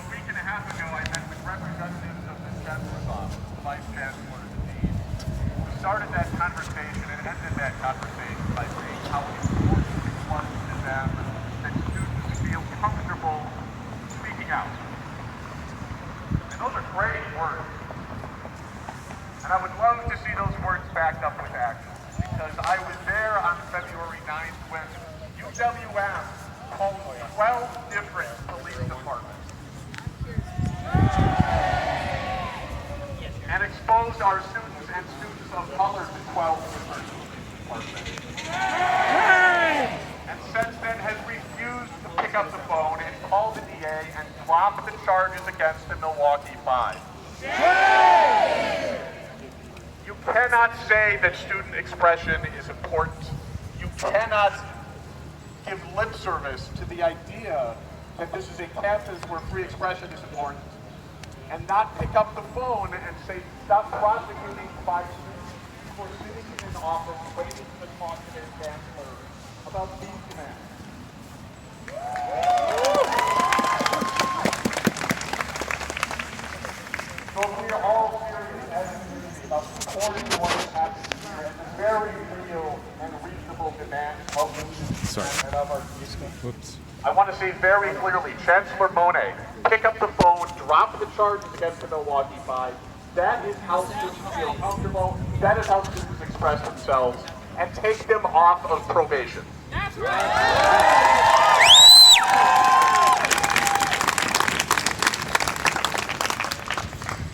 a week and a half ago, I met with representatives of the Chancellor's Office, the Vice Chancellor, and the Dean. We started that conversation and ended that conversation by saying how important it was to them that students feel comfortable speaking out. And those are great words. And I would love to see those words backed up with action, because I was there on February 9th when UWM called 12 different police departments and exposed our students and students of color to 12 different police departments. And since then has refused to pick up the phone and call the DA and drop the charges against the Milwaukee 5. You cannot say that student expression is important. You cannot give lip service to the idea that this is a campus where free expression is important and not pick up the phone and say, stop prosecuting 5 students who are sitting in an office waiting to talk to their chancellor about these demands. So we are all serious as a community about supporting what is happening here and the very real and reasonable demands of the students and of our community. I want to say very clearly, Chancellor Monet, pick up the phone, drop the charges against the Milwaukee 5. That is how students feel comfortable. That is how students express themselves. And take them off of probation. That's right.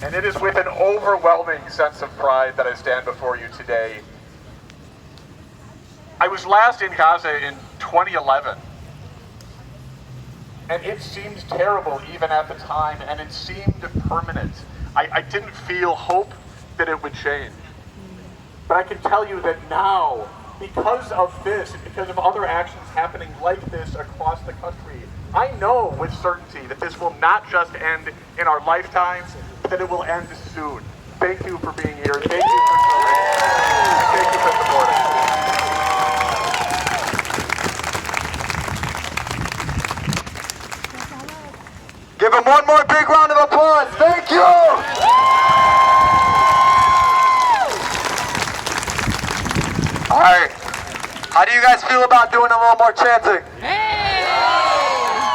And it is with an overwhelming sense of pride that I stand before you today. I was last in Gaza in 2011. And it seemed terrible even at the time, and it seemed permanent. I didn't feel hope that it would change. But I can tell you that now, because of this, and because of other actions happening like this across the country, I know with certainty that this will not just end in our lifetimes, but that it will end soon. Thank you for being here. Thank you for supporting. Thank you for supporting. Give him one more big round of applause. Thank you. All right. How do you guys feel about doing a little more chanting? Hey!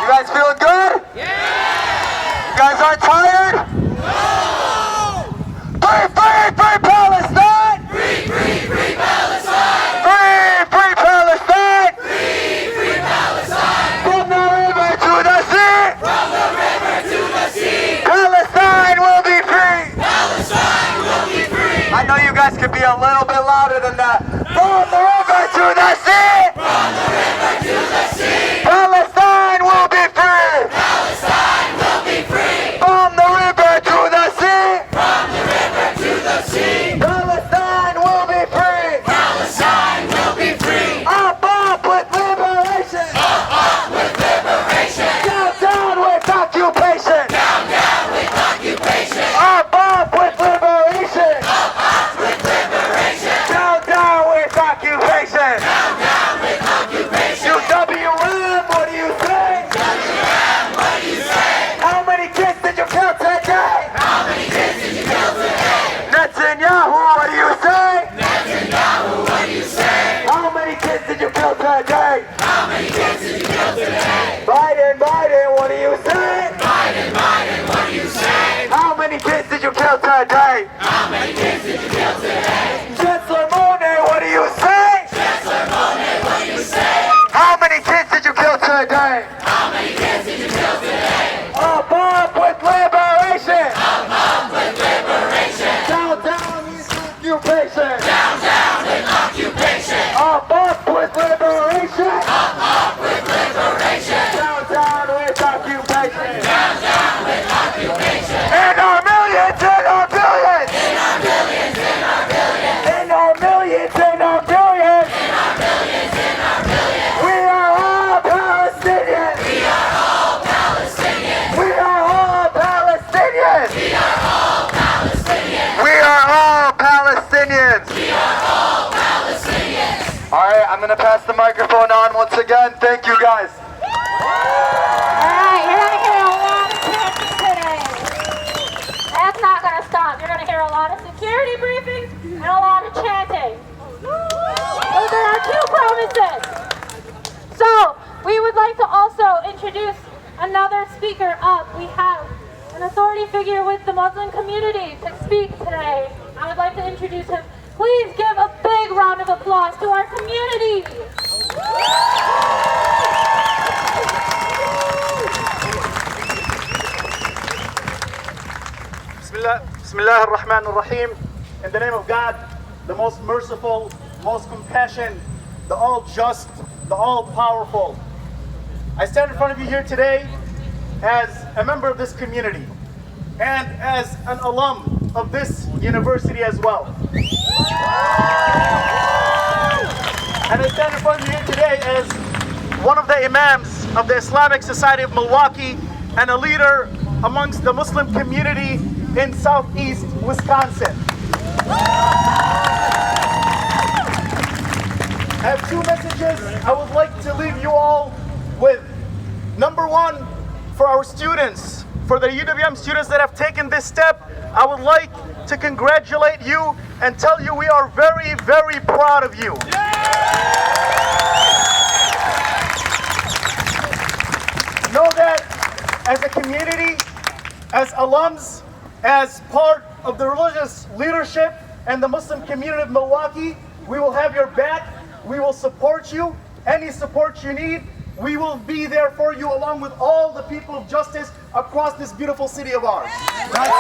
You guys feeling good? Yeah! You guys aren't tired? No! Free, free, free Palestine! Free, free, free Palestine! Free, free Palestine! Free, free Palestine! From the river to the sea! From the river to the sea! Palestine will be free! Palestine will be free! I know you guys can be a little bit louder than that. From the river to the sea! From the river to the sea! Palestine will be free! Palestine will be free! From the river to the sea! From the river to the sea! Palestine will be free! Palestine will be free! Up with liberation! Up with liberation! Down with occupation! Down with occupation! Up with liberation! Up with liberation! Down with occupation! Down with occupation! UWM, what do you say? UWM, what do you say? How many kids did you kill today? How many kids did you kill today? Netanyahu, what do you say? Netanyahu, what do you say? How many kids did you kill today? How many kids did you kill today? Biden, what do you say? Biden, what do you say? How many kids did you kill today? How many kids did you kill today? Chancellor Monet, what do you say? Chancellor Monet, what do you say? How many kids did you kill today? How many kids did you kill today? Up with liberation! Up with liberation! Down with occupation! Down with occupation! Up with liberation! Up with liberation! Down with occupation! Down with occupation! In our millions, in our billions! In our billions, in our billions! In our millions, in our billions! In our billions, in our billions! We are all Palestinians! We are all Palestinians! We are all Palestinians! We are all Palestinians! We are all Palestinians! We are all Palestinians! All right, I'm going to pass the microphone on once again. Thank you, guys. All right, you're going to hear a lot of security briefings, and a lot of chanting. Those are our 2 promises. So, we would like to also introduce another speaker up. We have an authority figure with the Muslim community to speak today. I would like to introduce him. Please give a big round of applause to our community. Bismillah ar-Rahman ar-Rahim. In the name of God, the most merciful, most compassionate, the all-just, the all-powerful. I stand in front of you here today as a member of this community and as an alum of this university as well. And I stand in front of you here today as one of the imams of the Islamic Society of Milwaukee and a leader amongst the Muslim community in southeast Wisconsin. I have 2 messages I would like to leave you all with. Number 1, for our students, for the UWM students that have taken this step, I would like to congratulate you and tell you we are very, very proud of you. Know that as a community, as alums, as part of the religious leadership and the Muslim community of Milwaukee, we will have your back. We will support you. Any support you need, we will be there for you along with all the people of justice across this beautiful city of ours. That's right.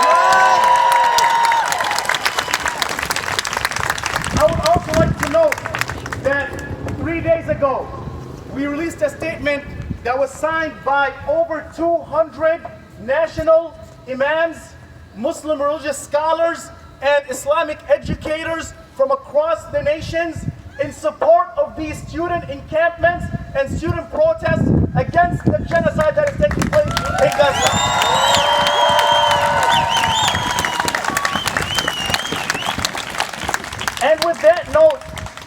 I would also like to note that 3 days ago, we released a statement that was signed by over 200 national imams, Muslim religious scholars, and Islamic educators from across the nations in support of these student encampments and student protests against the genocide that is taking place in Gaza. And with that note,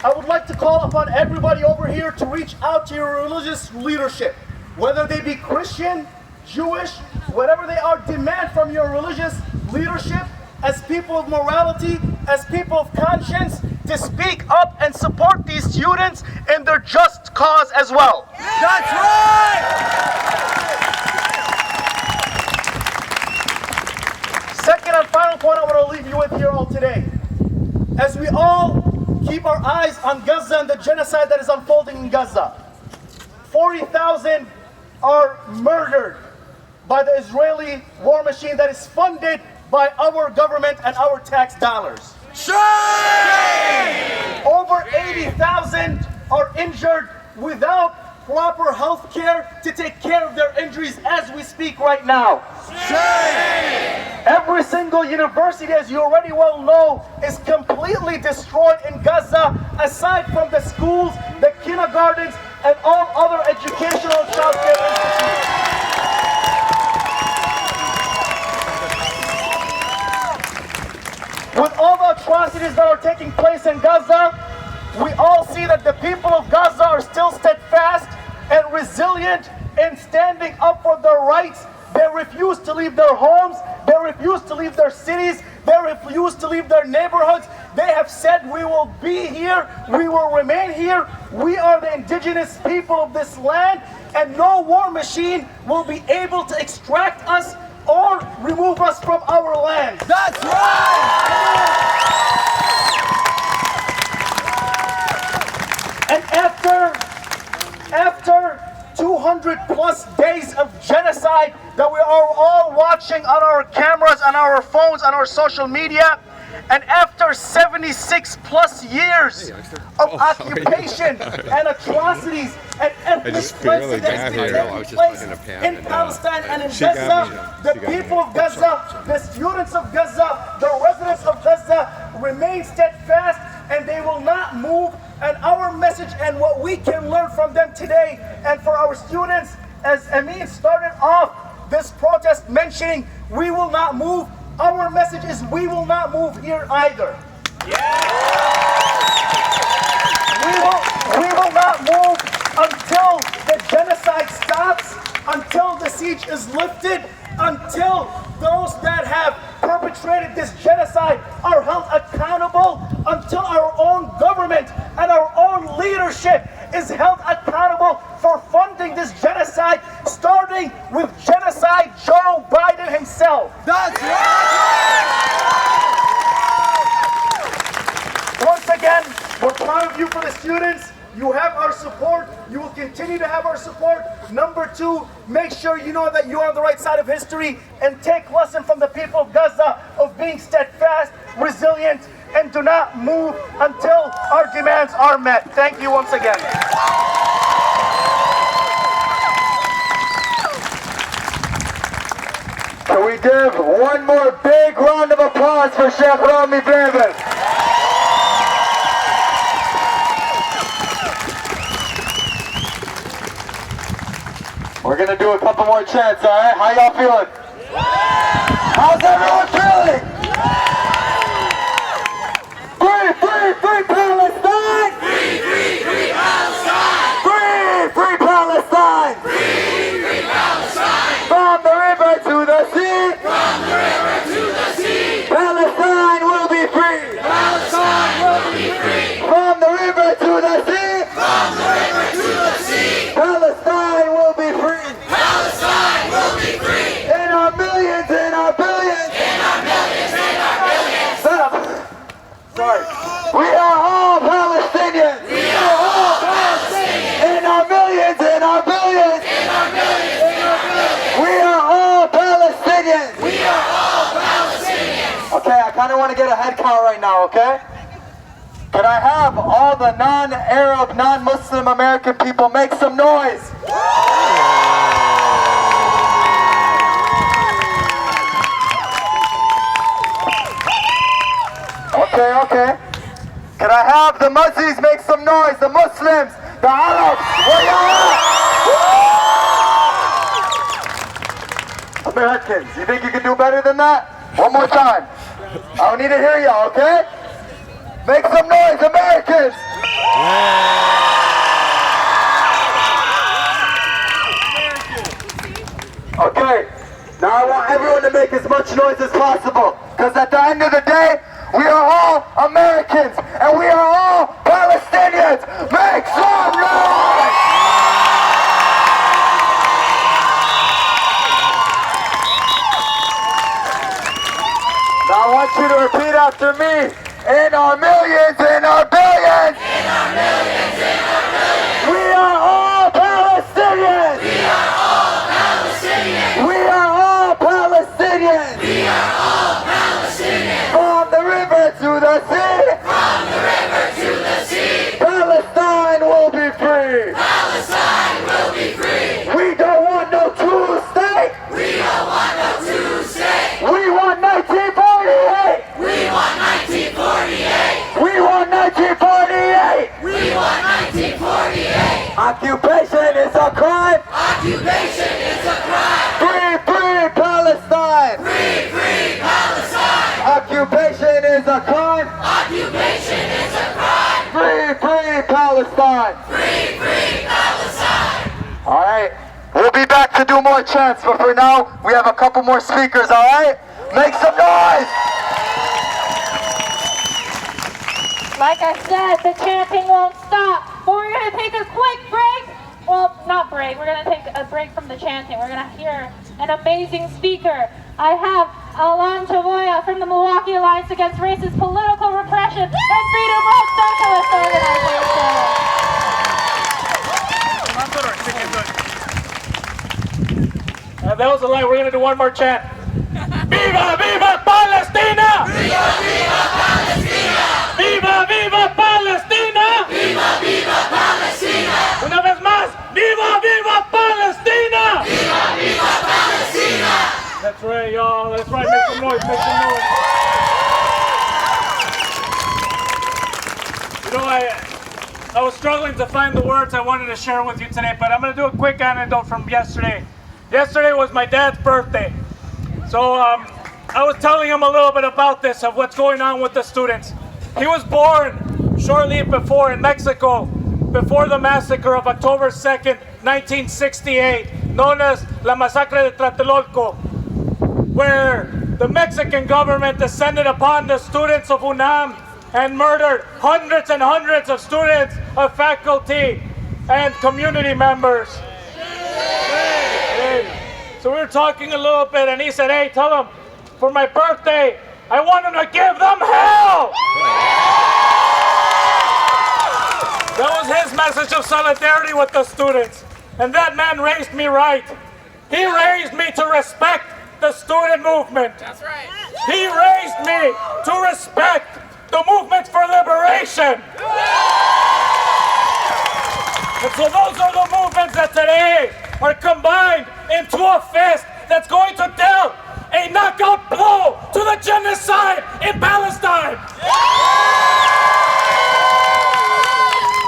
I would like to call upon everybody over here to reach out to your religious leadership, whether they be Christian, Jewish, whatever they are, demand from your religious leadership as people of morality, as people of conscience, to speak up and support these students in their just cause as well. That's right! Second and final point I want to leave you with here all today. As we all keep our eyes on Gaza and the genocide that is unfolding in Gaza, 40,000 are murdered by the Israeli war machine that is funded by our government and our tax dollars. Shame! Over 80,000 are injured without proper health care to take care of their injuries as we speak right now. Shame! Every single university, as you already well know, is completely destroyed in Gaza, aside from the schools, the kindergartens, and all other educational and childcare institutions. With all the atrocities that are taking place in Gaza, we all see that the people of Gaza are still steadfast and resilient in standing up for their rights. They refuse to leave their homes. They refuse to leave their cities. They refuse to leave their neighborhoods. They have said, we will be here. We will remain here. We are the indigenous people of this land, and no war machine will be able to extract us or remove us from our land. That's right! And after 200 plus days of genocide that we are all watching on our cameras, on our phones, on our social media, and after 76 plus years of occupation and atrocities and ethnic cleansing that is taking place in Palestine and in Gaza, the people of Gaza, the students of Gaza, the residents of Gaza remain steadfast, and they will not move. And our message and what we can learn from them today, and for our students, as Amin started off this protest mentioning, we will not move. Our message is we will not move here either. Yeah. We will not move until the genocide stops, until the siege is lifted, until those that have perpetrated this genocide are held accountable until our own government and our own leadership is held accountable for funding this genocide, starting with genocide Joe Biden himself. That's right! Once again, we're proud of you for the students. You have our support. You will continue to have our support. Number two, make sure you know that you are on the right side of history and take lesson from the people of Gaza of being steadfast, resilient, and do not move until our demands are met. Thank you once again. Can we give one more big round of applause for Sheikh Rami David? We're gonna do a couple more chants, alright? How y'all feeling? How's everyone feeling? Free, free, free Palestine! Free, free, free Palestine! Free, free Palestine! Free, free Palestine! From the river to the sea! From the river to the sea! Palestine will be free! Palestine will be free! From the river to the sea! From the river to the sea! Palestine will be free! Palestine will be free! In our millions, in our billions! In our millions, in our billions! Stop! Sorry. We are all Palestinians! We are all Palestinians! In our millions, in our billions! In our millions, in our billions! We are all Palestinians! We are all Palestinians! Okay, I kind of want to get a head count right now, okay? Can I have all the non-Arab, non-Muslim American people make some noise? Okay, okay. Can I have the Muzzies make some noise? The Muslims, the Arabs, where y'all at? Americans, you think you can do better than that? One more time. I don't need to hear y'all, okay? Make some noise, Americans! Okay, now I want everyone to make as much noise as possible, because at the end of the day, we are all Americans, and we are all Palestinians! Make some noise! Now I want you to repeat after me. In our millions, in our billions. In our millions, in our billions. We are all Palestinians. We are all Palestinians. We are all Palestinians. We are all Palestinians. From the river to the sea. From the river to the sea. Palestine will be free. Palestine will be free. We don't want no two-state. We don't want no two-state. We want 1948. We want 1948. We want 1948. We want 1948. Occupation is a crime. Occupation is a crime. Free, free Palestine. Free, free Palestine. Occupation is a crime. Occupation is a crime. Free, free Palestine. Free, free Palestine. All right. We'll be back to do more chants, but for now, we have a couple more speakers, all right? Make some noise! Like I said, the chanting won't stop. But we're going to take a quick break. Well, not break. We're going to take a break from the chanting. We're going to hear an amazing speaker. I have Alan Chavoya from the Milwaukee Alliance Against Racist Political Repression and Freedom Road Socialist Organization. That was a lie. We're going to do one more chant. Viva, viva Palestina! Viva, viva Palestina! Viva, viva Palestina! Viva, viva Palestina! Una vez más, viva, viva Palestina! Viva, viva Palestina! That's right, y'all. That's right. Make some noise. Make some noise. You know, I was struggling to find the words I wanted to share with you today, but I'm going to do a quick anecdote from yesterday. Yesterday was my dad's birthday. So I was telling him a little bit about this, of what's going on with the students. He was born shortly before in Mexico, before the massacre of October 2nd, 1968, known as La Masacre de Tlatelolco, where the Mexican government descended upon the students of UNAM and murdered hundreds and hundreds of students, of faculty, and community members. So we were talking a little bit, and he said, hey, tell them, for my birthday, I want them to give them hell! That was his message of solidarity with the students. And that man raised me right. He raised me to respect the student movement. That's right. He raised me to respect the movement for liberation. And so those are the movements that today are combined into a fist that's going to deal a knockout blow to the genocide in Palestine.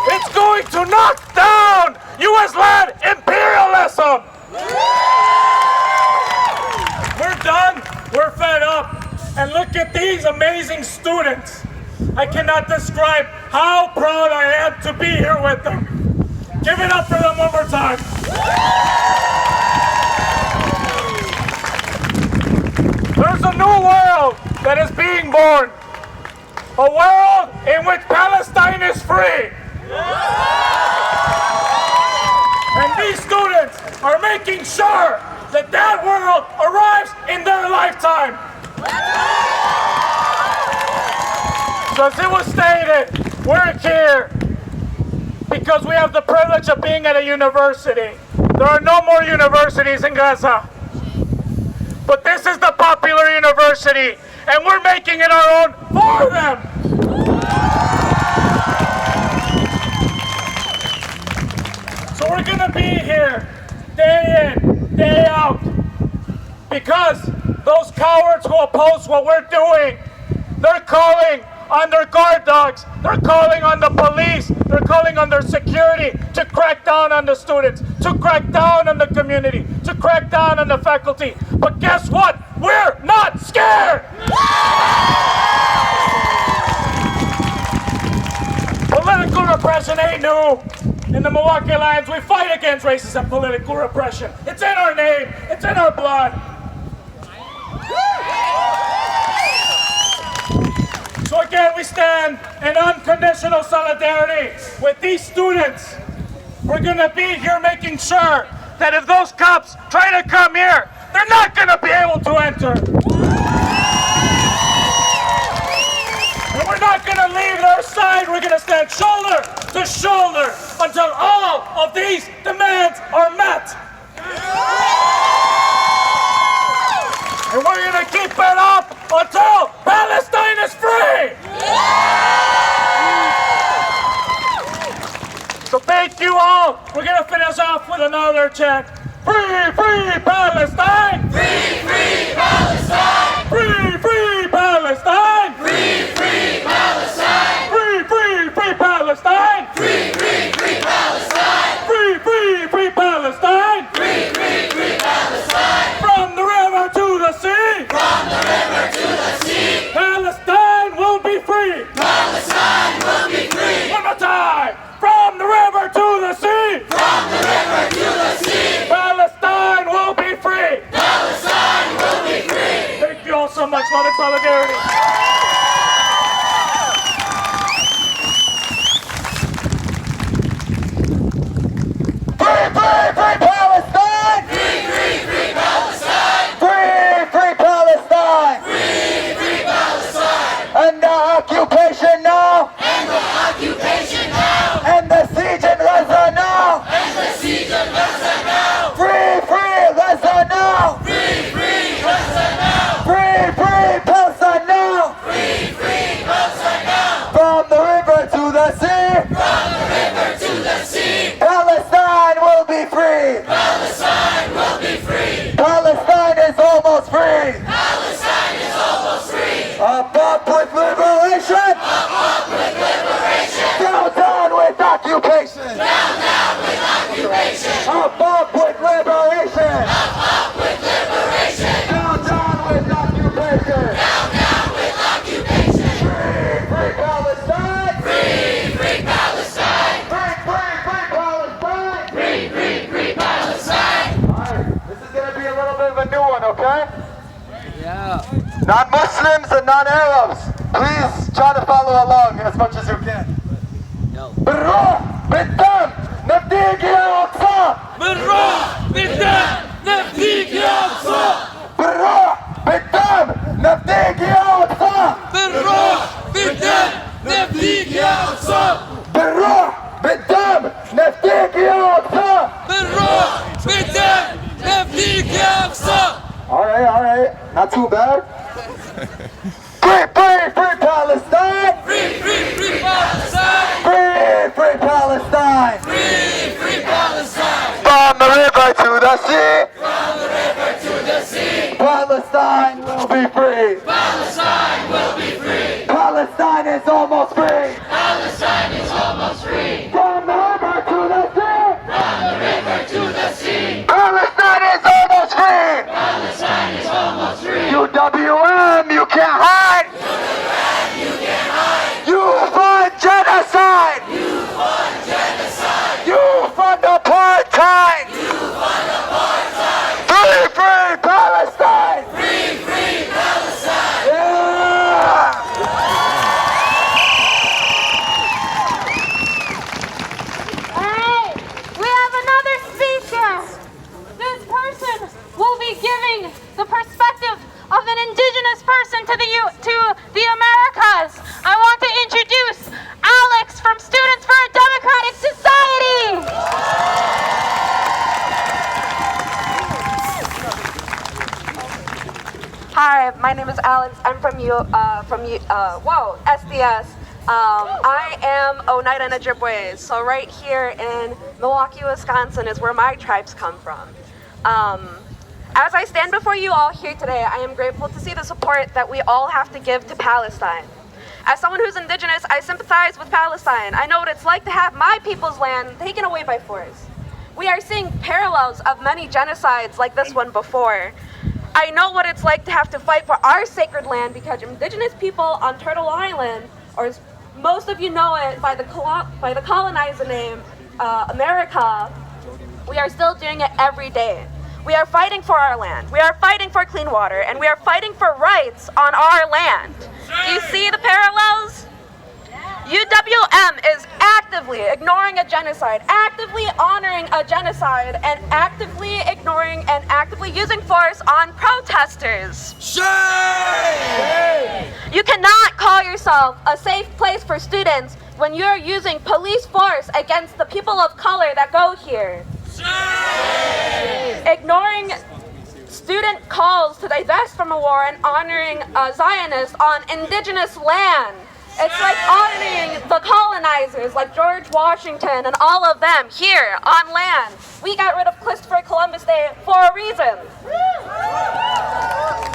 It's going to knock down U.S.-led imperialism. We're done. We're fed up. And look at these amazing students. I cannot describe how proud I am to be here with them. Give it up for them one more time. There's a new world that is being born. A world in which Palestine is free. And these students are making sure that that world arrives in their lifetime. So as it was stated, we're here because we have the privilege of being at a university. There are no more universities in Gaza. But this is the popular university, and we're making it our own for them. So we're gonna be here day in, day out, because those cowards who oppose what we're doing, they're calling on their guard dogs, they're calling on the police, they're calling on their security to crack down on the students, to crack down on the community, to crack down on the faculty. But guess what? We're not scared! Political repression ain't new. In the Milwaukee Alliance, we fight against racism and political repression. It's in our name, it's in our blood. So again, we stand in unconditional solidarity with these students. We're gonna be here making sure that if those cops try to come here, they're not gonna be able to enter. And we're not gonna leave their side. We're gonna stand shoulder to shoulder until all of these demands are met. And we're gonna keep it up until Palestine is free! So thank you all. We're gonna finish off with another chant. Free, free Palestine! Free, free Palestine! Free, free Palestine! Free, free Palestine! Free, free, free Palestine! Free, free, free Palestine! Free, free, free Palestine! Free, free, free Palestine! From the river to the sea! From the river to the sea! Palestine will be free! Palestine will be free! One more time! From the river to the sea! From the river to the sea! Palestine will be free! Palestine will be free! Thank you all so much for the solidarity. Free, free, free Palestine! Free, free, free Palestine! Free, free Palestine! Free, free Palestine! And the occupation now! And the occupation now! And the siege in Gaza now! And the siege of Gaza now! Free, free Gaza now! Free, free Gaza now! Free, free Palestine now! Free, free Gaza now! From the river to the sea! From the river to the sea! Palestine will be free! Palestine will be free! Palestine is almost free! Palestine is almost free! Up, up with liberation! Up with liberation! Down, down with occupation! Down with occupation! Up with liberation! Up with liberation! Down with occupation! Down with occupation! Free, free Palestine! Free, free Palestine! Free, free, free Palestine! Free, free, free Palestine! Alright, this is gonna be a little bit of a new one, okay? Non-Muslims and non-Arabs, please try to follow along as much as you can. بالروح بالدم نفديك يا أقصى. بالروح بالدم نفديك يا أقصى. بالروح بالدم نفديك يا أقصى. بالروح بالدم نفديك يا أقصى. بالروح بالدم نفديك يا أقصى. بالروح بالدم نفديك يا أقصى. All right, not too bad. Free Palestine! Free Palestine! Free Palestine! Free Palestine! From the river to the sea! From the river to the sea! Palestine will be free! Palestine will be free! Palestine is almost free! Palestine is almost free! From the river to the sea! From the river to the sea! Palestine is almost free! Palestine is almost free! UWM, you can't hide! UWM, you can't hide! You fund genocide! You fund genocide! You fund apartheid! You fund apartheid! Free Palestine! Free Palestine! Yeah! Alright, we have another speaker. This person will be giving the perspective of an indigenous person to the Americas. I want to introduce Alex from Students for a Democratic Society. Hi, my name is Alex. I'm from SDS. I am Oneida and Ojibwe. So right here in Milwaukee, Wisconsin is where my tribes come from. As I stand before you all here today, I am grateful to see the support that we all have to give to Palestine. As someone who's indigenous, I sympathize with Palestine. I know what it's like to have my people's land taken away by force. We are seeing parallels of many genocides like this one before. I know what it's like to have to fight for our sacred land because indigenous people on Turtle Island, or as most of you know it by the colonizer name, America, we are still doing it every day. We are fighting for our land. We are fighting for clean water, and we are fighting for rights on our land. Do you see the parallels? UWM is actively ignoring a genocide, actively honoring a genocide, and actively ignoring and actively using force on protesters. Shame! You cannot call yourself a safe place for students when you're using police force against the people of color that go here. Shame! Ignoring student calls to divest from a war and honoring Zionists on indigenous land. It's like honoring the colonizers like George Washington and all of them here on land. We got rid of Christopher Columbus Day for a reason.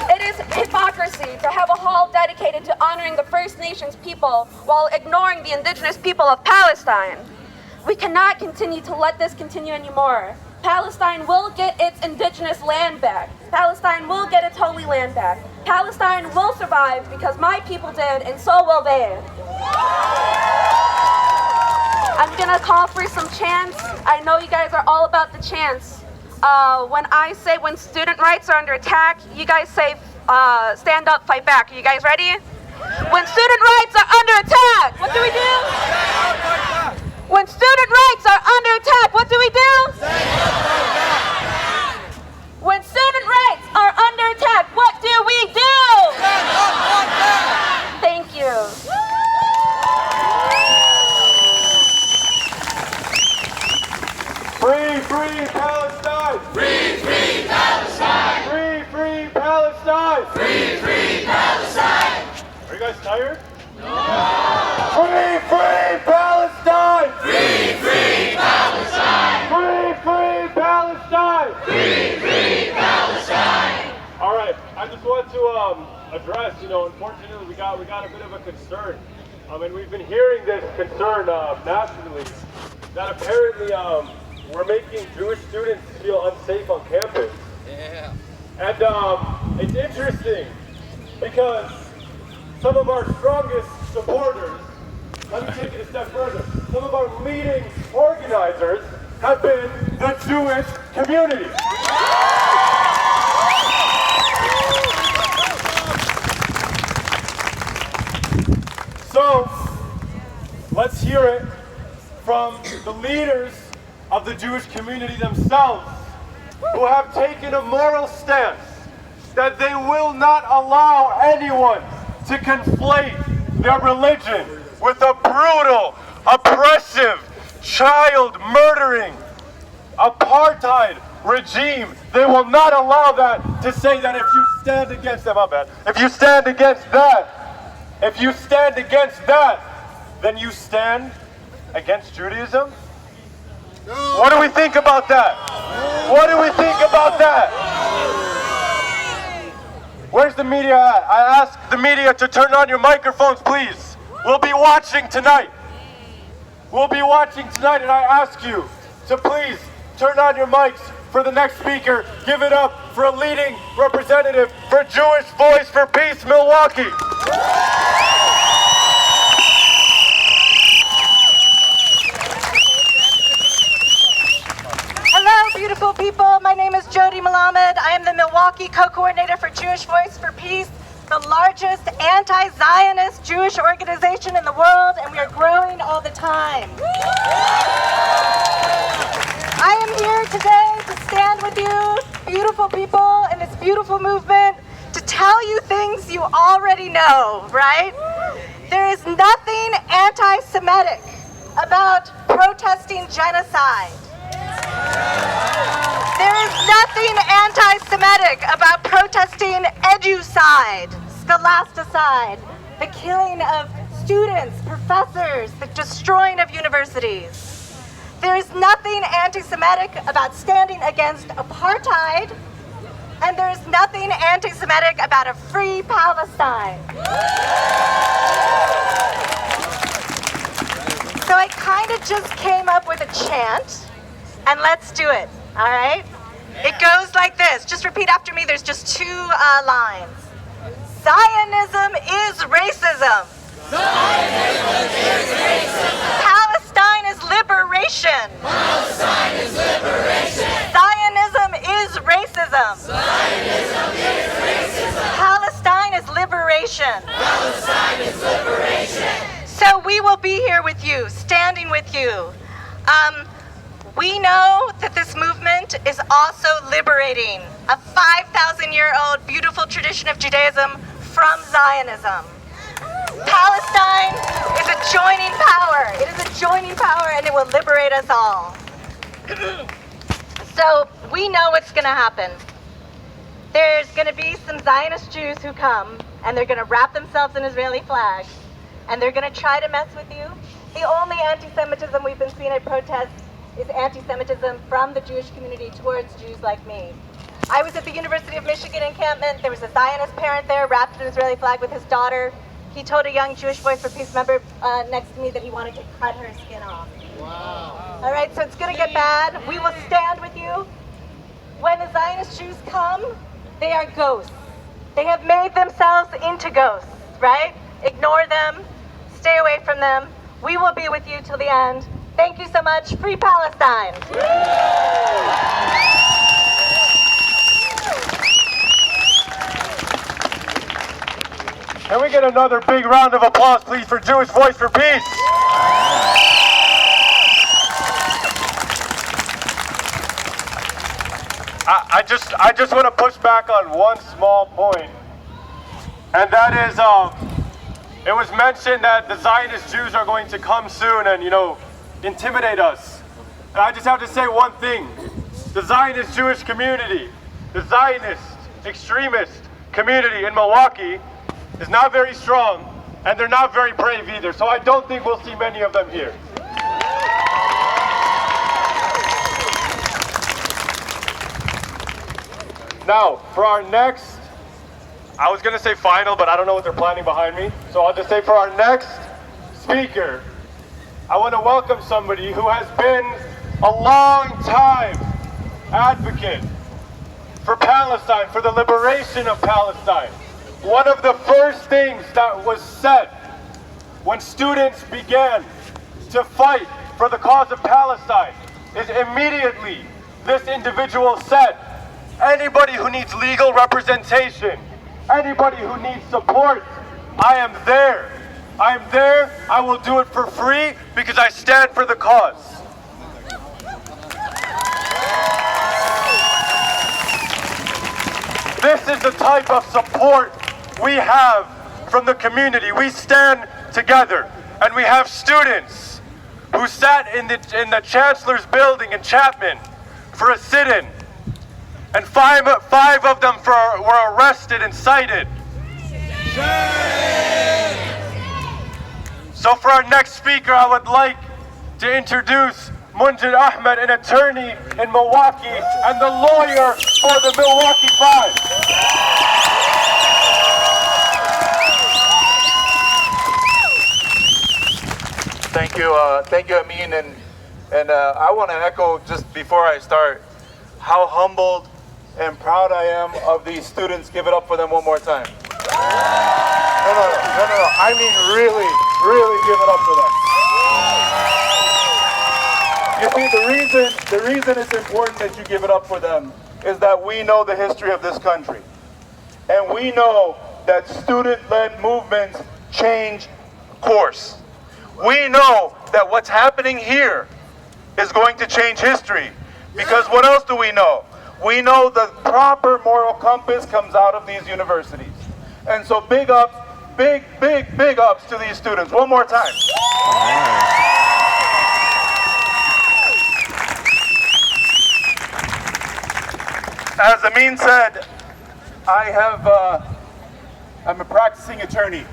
It is hypocrisy to have a hall dedicated to honoring the First Nations people while ignoring the indigenous people of Palestine. We cannot continue to let this continue anymore. Palestine will get its indigenous land back. Palestine will get its holy land back. Palestine will survive because my people did, and so will they. I'm gonna call for some chants. I know you guys are all about the chants. When I say when student rights are under attack, you guys say stand up, fight back. Are you guys ready? When student rights are under attack, what do we do? When student rights are under attack, what do we do? When student rights are under attack, what do we do? Thank you. Free Palestine! Free Palestine! Free Palestine! Free Palestine! Are you guys tired? No! Free Palestine! Free Palestine! Free Palestine! Free Palestine! All right, I just want to address, unfortunately we got a bit of a concern. And we've been hearing this concern nationally that apparently we're making Jewish students feel unsafe on campus. Yeah. And it's interesting because some of our strongest supporters, let me take it a step further, some of our leading organizers have been the Jewish community. hear it from the leaders of the Jewish community themselves, who have taken a moral stance that they will not allow anyone to conflate their religion with a brutal, oppressive, child-murdering, apartheid regime. They will not allow that to say that if you stand against them, if you stand against that, then you stand against Judaism? What do we think about that? What do we think about that? Where's the media at? I ask the media to turn on your microphones, please. We'll be watching tonight. We'll be watching tonight, and I ask you to please turn on your mics for the next speaker. Give it up for a leading representative for Jewish Voice for Peace, Milwaukee. Hello, beautiful people. My name is Jody Malamed. I am the Milwaukee co-coordinator for Jewish Voice for Peace, the largest anti-Zionist Jewish organization in the world, and we are growing all the time. I am here today to stand with you, beautiful people, in this beautiful movement, to tell you things you already know, right? There is nothing anti-Semitic about protesting genocide. There is nothing anti-Semitic about protesting educide, scholasticide, the killing of students, professors, the destroying of universities. There is nothing anti-Semitic about standing against apartheid, and there is nothing anti-Semitic about a free Palestine. So I kind of just came up with a chant, and let's do it, all right? It goes like this. Just repeat after me. There's just two lines. Zionism is racism. Zionism is racism. Palestine is liberation. Palestine is liberation. Zionism is racism. Zionism is racism. Palestine is liberation. Palestine is liberation. So we will be here with you, standing with you. We know that this movement is also liberating a 5,000-year-old beautiful tradition of Judaism from Zionism. Palestine is a joining power. It is a joining power, and it will liberate us all. So we know what's going to happen. There's going to be some Zionist Jews who come, and they're going to wrap themselves in Israeli flags, and they're going to try to mess with you. The only anti-Semitism we've been seeing at protests is anti-Semitism from the Jewish community towards Jews like me. I was at the University of Michigan encampment. There was a Zionist parent there wrapped in an Israeli flag with his daughter. He told a young Jewish Voice for Peace member next to me that he wanted to cut her skin off. Wow. All right, so it's going to get bad. We will stand with you. When the Zionist Jews come, they are ghosts. They have made themselves into ghosts, right? Ignore them. Stay away from them. We will be with you till the end. Thank you so much. Free Palestine. Can we get another big round of applause, please, for Jewish Voice for Peace? I just want to push back on one small point, and that is, it was mentioned that the Zionist Jews are going to come soon and, intimidate us. And I just have to say one thing. The Zionist Jewish community, the Zionist extremist community in Milwaukee is not very strong, and they're not very brave either. So I don't think we'll see many of them here. Now, for our next, I was going to say final, but I don't know what they're planning behind me. So I'll just say for our next speaker, I want to welcome somebody who has been a long time advocate for Palestine, for the liberation of Palestine. One of the first things that was said when students began to fight for the cause of Palestine is immediately this individual said, anybody who needs legal representation, anybody who needs support, I am there. I'm there. I will do it for free because I stand for the cause. This is the type of support we have from the community. We stand together, and we have students who sat in the Chancellor's building in Chapman for a sit-in, and five of them were arrested and cited. So for our next speaker, I would like to introduce Munjid Ahmed, an attorney in Milwaukee and the lawyer for the Milwaukee Five. Thank you, Amin, and I want to echo just before I start how humbled and proud I am of these students. Give it up for them one more time. No. I mean, really give it up for them. You see, the reason it's important that you give it up for them is that we know the history of this country. And we know that student-led movements change course. We know that what's happening here is going to change history. Because what else do we know? We know the proper moral compass comes out of these universities. And so big ups, big ups to these students. One more time. As Amin said, I'm a practicing attorney.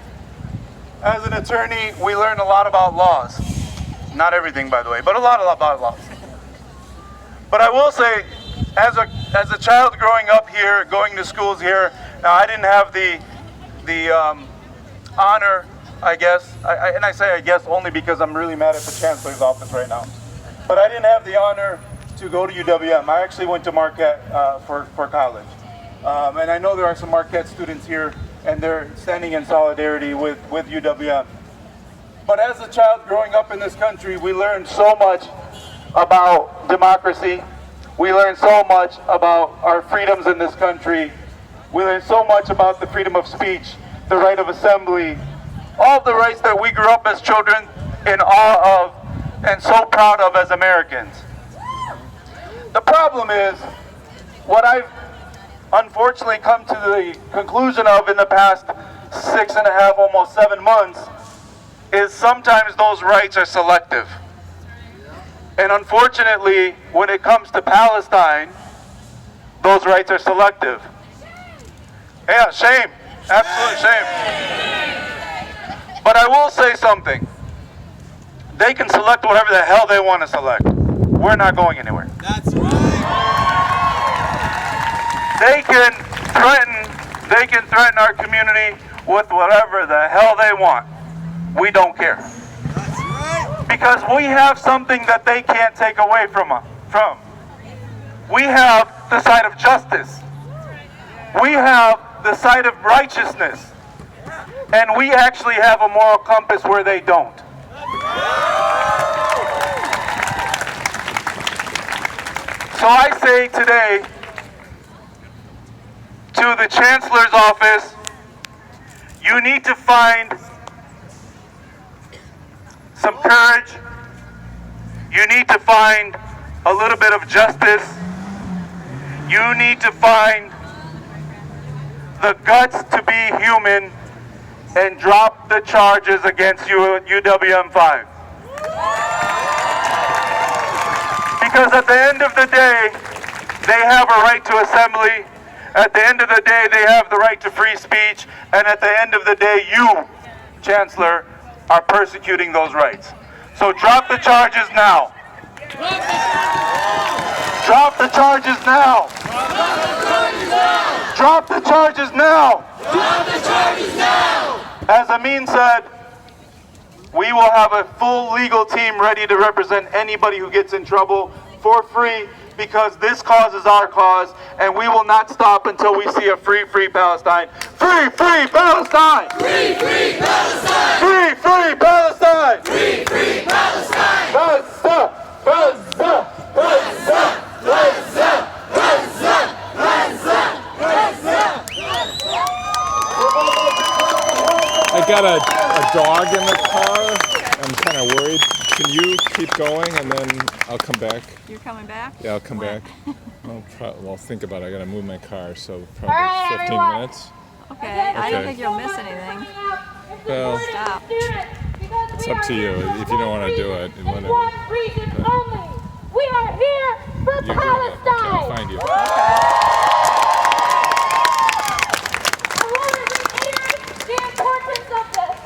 As an attorney, we learn a lot about laws. Not everything, by the way, but a lot about laws. But I will say, as a child growing up here, going to schools here, now I didn't have the honor, I guess, and I say I guess only because I'm really mad at the Chancellor's office right now. But I didn't have the honor to go to UWM. I actually went to Marquette for college. And I know there are some Marquette students here, and they're standing in solidarity with UWM. But as a child growing up in this country, we learned so much about democracy. We learned so much about our freedoms in this country. We learned so much about the freedom of speech, the right of assembly, all the rights that we grew up as children in awe of and so proud of as Americans. The problem is, what I've unfortunately come to the conclusion of in the past 6.5, almost 7 months, is sometimes those rights are selective. And unfortunately, when it comes to Palestine, those rights are selective. Yeah, shame. Absolute shame. But I will say something. They can select whatever the hell they want to select. We're not going anywhere. That's right. They can threaten our community with whatever the hell they want. We don't care. That's right. Because we have something that they can't take away from us. We have the side of justice. We have the side of righteousness. And we actually have a moral compass where they don't. So I say today to the Chancellor's office, you need to find some courage. You need to find a little bit of justice. You need to find the guts to be human and drop the charges against UWM 5. Because at the end of the day, they have a right to assembly. At the end of the day, they have the right to free speech. And at the end of the day, you, Chancellor, are persecuting those rights. So drop the charges now. Drop the charges now. Drop the charges now. Drop the charges now. As Amin said, we will have a full legal team ready to represent anybody who gets in trouble for free, because this cause is our cause, and we will not stop until we see a free Palestine. Free Palestine! Free Palestine. Free Palestine! Free Palestine. Gaza! Gaza! Gaza! Gaza! Gaza. Gaza. Gaza. got a dog in the car. I'm kind of worried. Can you keep going and then I'll come back? You're coming back? Yeah, I'll come When? back. Well, think about it. I gotta move my car, so probably All right, 15 everyone. minutes. Okay, I don't Okay. think you'll miss anything. Well, Stop. it's up to you. If you don't want to do it, whatever. One reason only. We are here for You're doing it. Okay, Palestine. I'll find you. I want to reiterate the importance of this.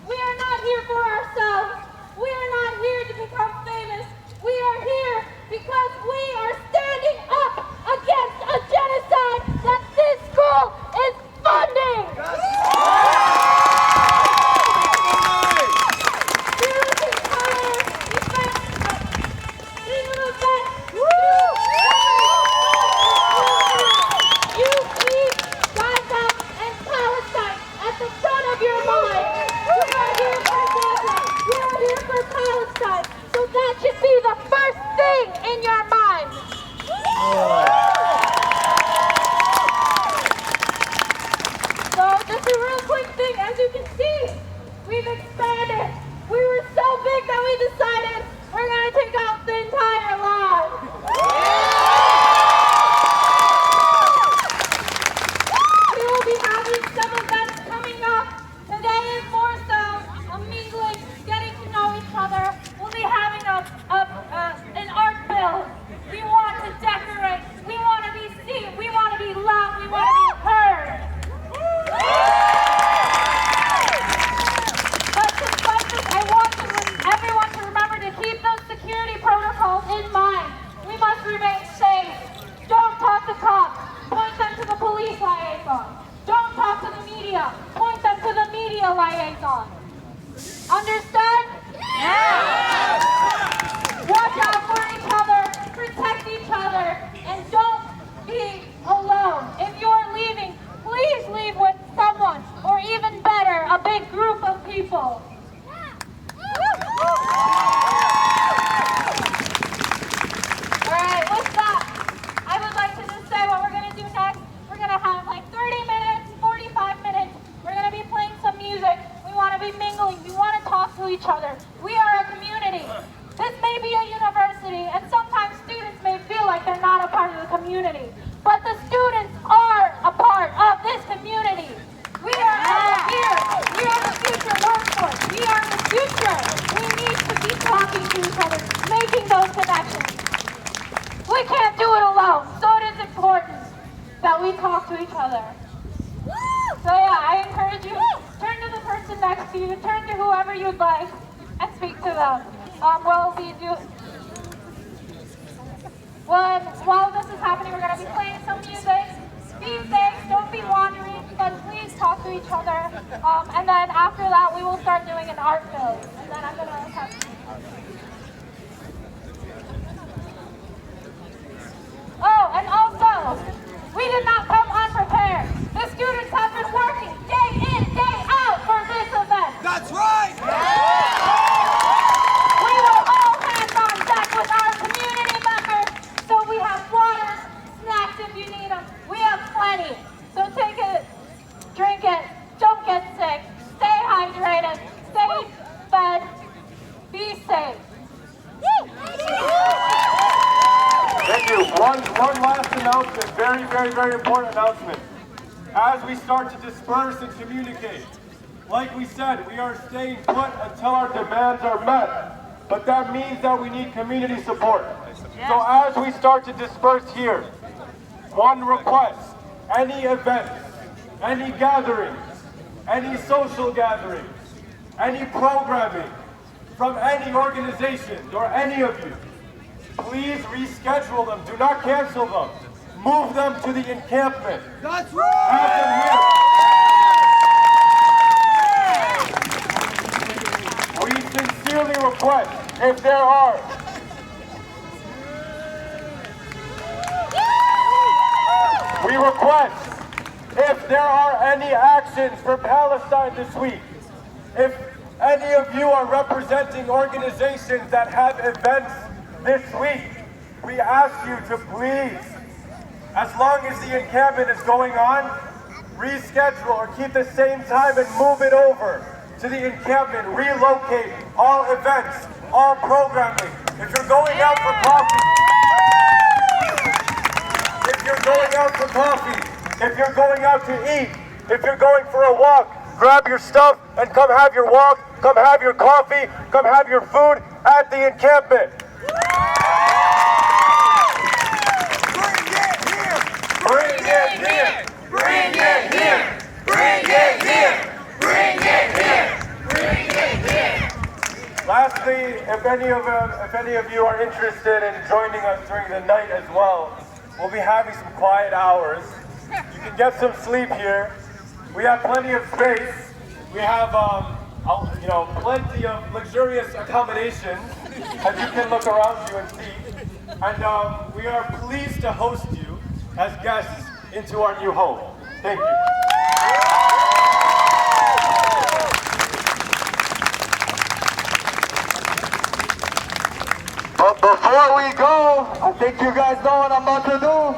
We are not here for ourselves. We are not here to become famous. We are here because we are standing up against a genocide that this school is funding. You keep Gaza and Palestine at the front of your mind. We are here for Gaza. We are here for Palestine. So that should be the first thing in your mind. So just a real quick thing, as you can see, we've expanded. We were so big that we decided we're going to take out the entire lawn. We will be having some events coming up. Today is more so a mingling, getting to know each other. We'll be having an art build. We want to decorate. We want to be seen. We want to be loved. We want to be heard. But despite this, I want everyone to remember to keep those security protocols in mind. We must remain safe. Don't talk to cops. Point them to the police liaison. Don't talk to the media. Point them to the media liaison. Understand? Yeah. Watch out for each other. Protect each other. And don't be alone. If you're leaving, please leave with someone, or even better, a big group of people. Alright, with that, I would like to just say what we're going to do next. We're going to have like 30 minutes, 45 minutes. We're going to be playing some music. We want to be mingling. We want to talk to each other. We are a community. This may be a university, and sometimes students may feel like they're not a part of the community. But the students are a part of this community. We are all here. We are the future workforce. We are the future. We need to be talking to each other, making those connections. We can't do it alone, so it is important that we talk to each other. So yeah, I encourage you, turn to the person next to you, turn to whoever you'd like, and speak to them. While this is happening, we're going to be playing some music. Be safe, don't be wandering, but please talk to each other. And then after that, we will start doing an art build. And then I'm going to have Oh, and also, we did not come unprepared. The students have been working day in, day out for this event. That's right! We were all hands on deck with our community members, so we have water, snacks if you need them. We have plenty. So take it, drink it, don't get sick, stay hydrated, stay fed, be safe. Thank you. One last announcement, very important announcement. As we start to disperse and communicate, like we said, we are staying put until our demands are met. But that means that we need community support. So as we start to disperse here, one request, any events, any gatherings, any social gatherings, any programming from any organizations or any of you, please reschedule them. Do not cancel them. Move them to the encampment. That's right! Have them here. We sincerely request, if there are any actions for Palestine this week, if any of you are representing organizations that have events this week, we ask you to please, as long as the encampment is going on, reschedule or keep the same time and move it over to the encampment, relocate all events, all programming. If you're going out for coffee, if you're going out for coffee, if you're going out to eat, if you're going for a walk, grab your stuff and come have your walk, come have your coffee, come have your food at the encampment. Bring it here! Bring it here! Bring it here! Bring it here! Bring it here! Lastly, if any of you are interested in joining us during the night as well, we'll be having some quiet hours. You can get some sleep here. We have plenty of space. We have, plenty of luxurious accommodations, as you can look around you and see. And we are pleased to host you as guests into our new home. Thank you. But before we go, I think you guys know what I'm about to do.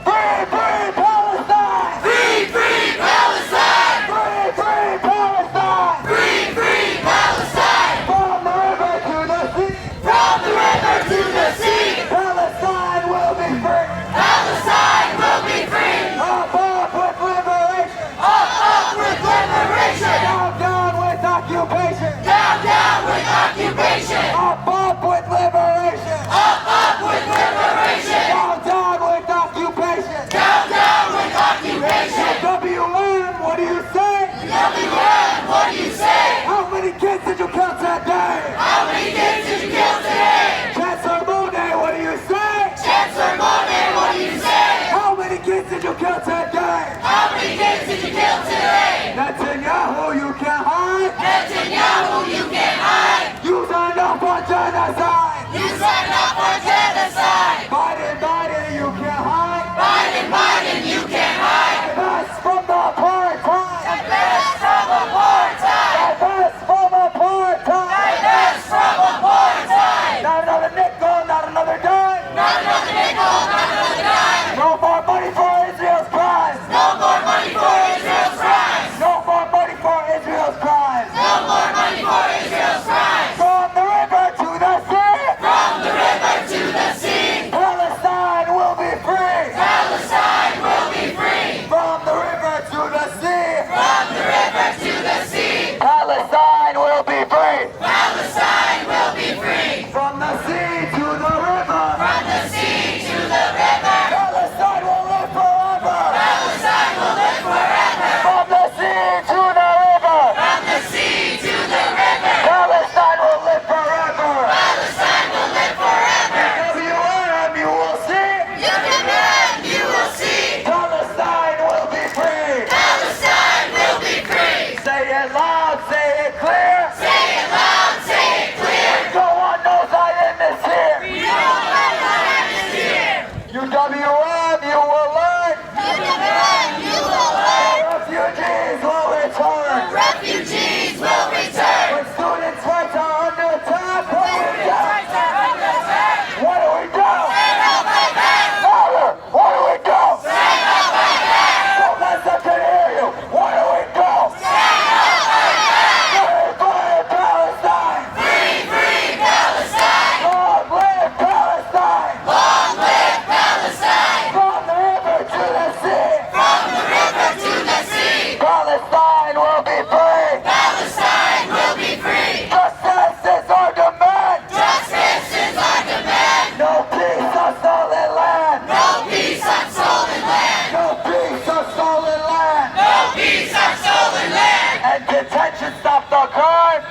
Free, free Palestine! Free, free Palestine! Free, free Palestine! Free, free Palestine! From the river to the sea! From the river to the sea! Palestine will be free! Palestine will be free! Up with liberation! Up with liberation! Down, down with occupation! Down, down with occupation! Up with liberation! Up with liberation! Down, down with occupation! Down, down with occupation! WM, what do you say? UWM, what do you say? How many kids did you kill today? How many kids did you kill today? Chancellor Monet, what do you say? Chancellor Monet, what do you say? How many kids did you kill today? How many kids did you kill today? Netanyahu, you can't hide. Netanyahu, you can't hide. You signed up for genocide. You signed up for genocide. Biden, Biden, you can't hide. Biden, Biden, you can't hide. Divest from the apartheid. Divest from apartheid. Divest from apartheid. Divest from apartheid. Not another nickel, not another dime. Not another nickel, not another dime. No more money for Israel's crimes. No more money for Israel's crimes. No more money for Israel's crimes. No more money for Israel's crimes. From the river to the sea. From the river to the sea. Palestine will be free. Palestine will be free. From the river to the sea. From the river to the sea. Palestine will be free. Palestine will be free. From the sea to the river. From the sea to the river. Palestine will live forever. Palestine will live forever. From the sea to the river. From the sea to the river. Palestine will live forever. Palestine will live forever. UWM, you will see. UWM, you will see. Palestine will be free. Palestine will be free. Say it loud, say it clear. Say it loud, say it clear. No one knows Zion is here. We know that Zion is here. UWM, you will learn. UWM, you will learn. Refugees will return. Refugees will return. When students' rights are under attack, what do we do? Rights are under attack. What do we do? Stand up like that. Louder! What do we do? Stand up like that. Don't let them can hear you. What do we do? Stand up like that. Free, free Palestine! Free, free Palestine. Long live Palestine! Long live Palestine. From the river to the sea! From the river to the sea. Palestine will be free! Palestine will be free. Justice is our demand! Justice is our demand. No peace on stolen land! No peace on stolen land. No peace on stolen land! No peace on stolen land. And detention stop the crime!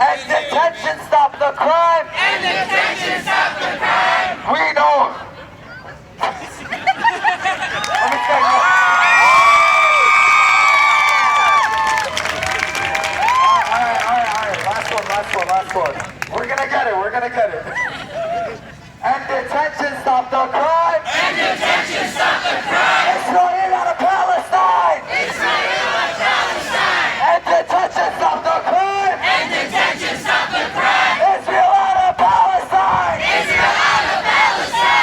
And detention stop the crime! And detention stop the crime. We know. Let me say this. All right. Last one. We're gonna get it. And detention stop the crime. And detention stop the crime. Israel out of Palestine. Israel and Palestine. And detention stop the crime. And detention stop the crime. Israel out of Palestine. Israel out of Palestine.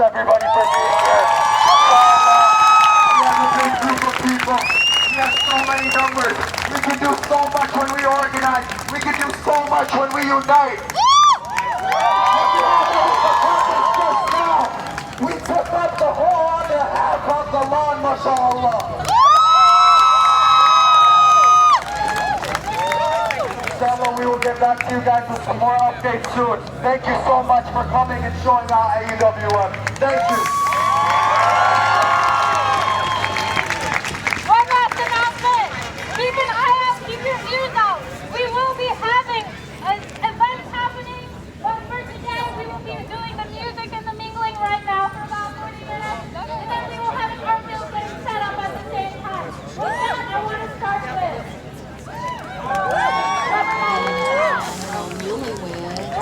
everybody, for being here. We have a big group of people. We have so many numbers. We can do so much when we organize. We can do so much when we unite. We took up the whole other half of the lawn, mashallah. Inshallah, we will get back to you guys with some more updates soon. Thank you so much for coming and showing out at UWM. Thank you. One last announcement. Keep an eye out, keep your ears out. We will be having events happening, but for today we will be doing the music and the mingling right now for about 40 minutes. And then we will have an art field set up at the same time. With that, I want to start with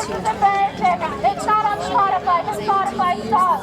it's not on Spotify, the Spotify song.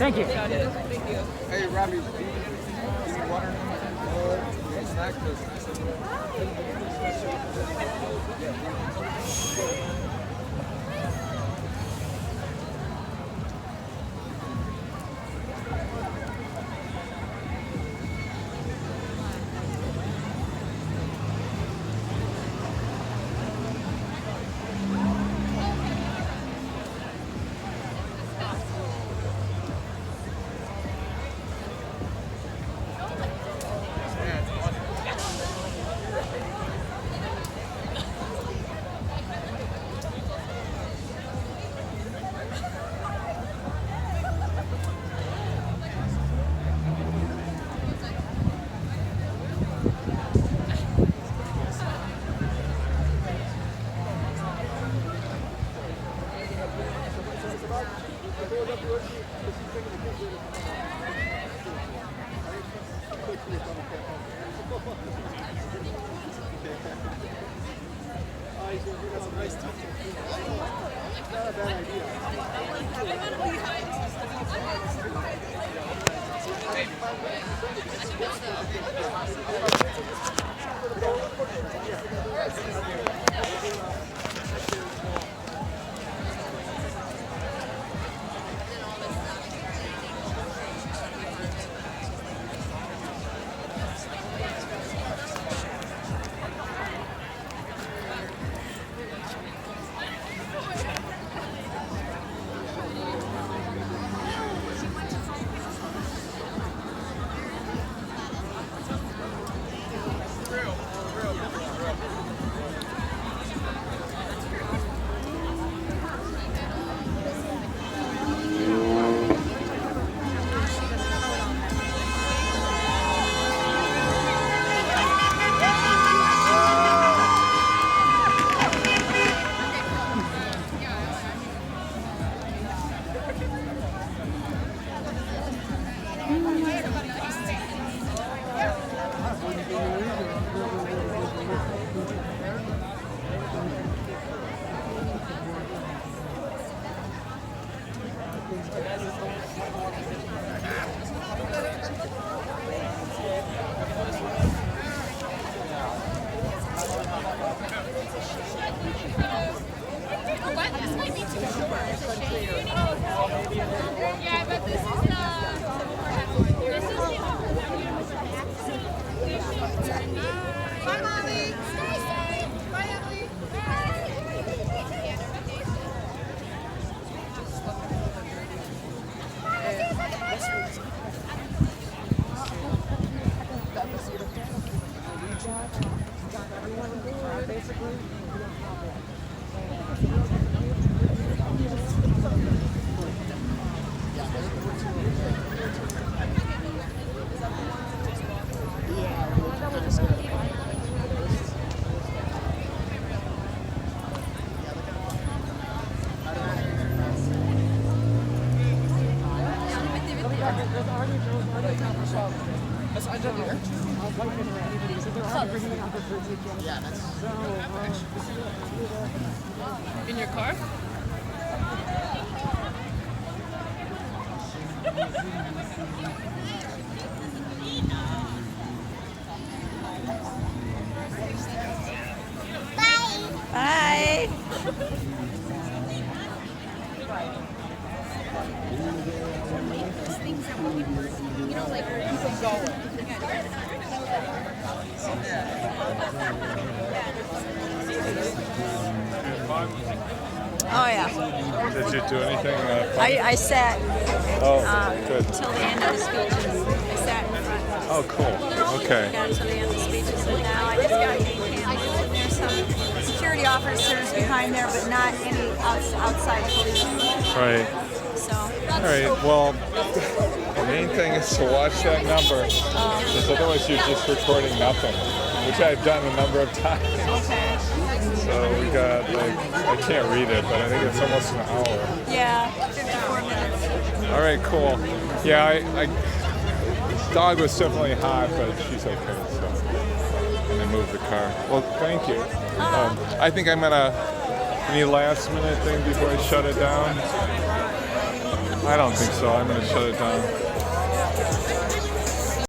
Thank you. Hey, Robbie, do you need water? Snack Yeah, but this is Bye, Molly. Bye, Emily. In your car? Bye. Oh yeah. Did you do anything? I sat good. until the end of the speeches. I sat in front. Oh, cool. Okay. Got until the end of the speeches, and now I just got encampment. And there's some security officers behind there, but not any outside police. Right. So. All right. Well, the main thing is to watch that number, because otherwise you're just recording nothing, which I've done a number of times. Okay. So we got I can't read it, but I think it's almost an hour. Yeah, 54 minutes. All right, cool. Yeah, I dog was definitely hot, but she's okay. So, and I moved the car. Well, thank you. I think I'm gonna. Any last minute thing before I shut it down? I don't think so. I'm gonna shut it down.